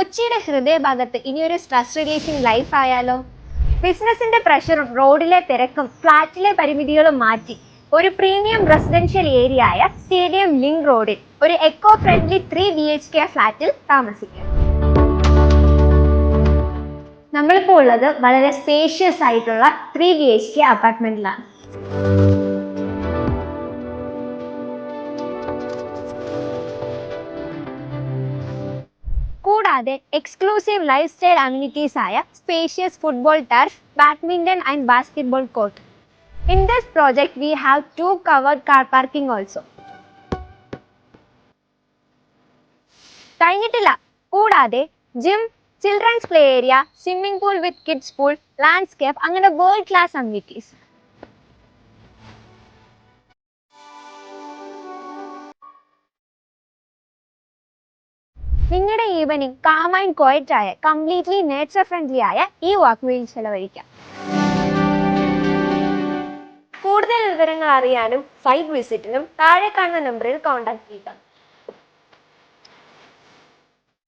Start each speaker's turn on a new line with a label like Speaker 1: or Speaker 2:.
Speaker 1: കൊച്ചിയുടെ ഹൃദയഭാഗത്ത് ഇനിയൊരു സ്ട്രെസ് റിലീഫിംഗ് ലൈഫ് ആയാലോ? ബിസിനസിന്റെ പ്രഷറും റോഡിലെ തിരക്കും ഫ്ലാറ്റിലെ പരിമിതികളും മാറ്റി ഒരു പ്രീമിയം റെസിഡൻഷ്യൽ ഏരിയ ആയ സ്റ്റേഡിയം ലിങ്ക് റോഡിൽ ഒരു എക്കോ ഫ്രണ്ട്ലി 3 BHK ഫ്ലാറ്റിൽ താമസിക്കാം. നമ്മളിപ്പോൾ ഉള്ളത് വളരെ സ്പേഷ്യസ് ആയിട്ടുള്ള 3 BHK അപ്പാർട്ട്മെന്റിലാണ്. കൂടാതെ എക്സ്ക്ലൂസീവ് ലൈഫ് സ്റ്റൈൽ അമ്യൂണിറ്റീസ് ആയ spacious football turf, badminton and basketball court. In this project we have 2 covered car parking also. കഴിഞ്ഞിട്ടില്ല. കൂടാതെ gym, children's play area, swimming pool with kids pool, landscape, അങ്ങനെ world class amenities. നിങ്ങളുടെ evening calm and quiet ആയ completely nature friendly ആയ ഈ വാക്ക് വേയിൽ ചെലവഴിക്കാം. കൂടുതൽ വിവരങ്ങൾ അറിയാനും സൈറ്റ് വിസിറ്റിനും താഴെ കാണുന്ന നമ്പറിൽ കോൺടാക്ട് ചെയ്യുക.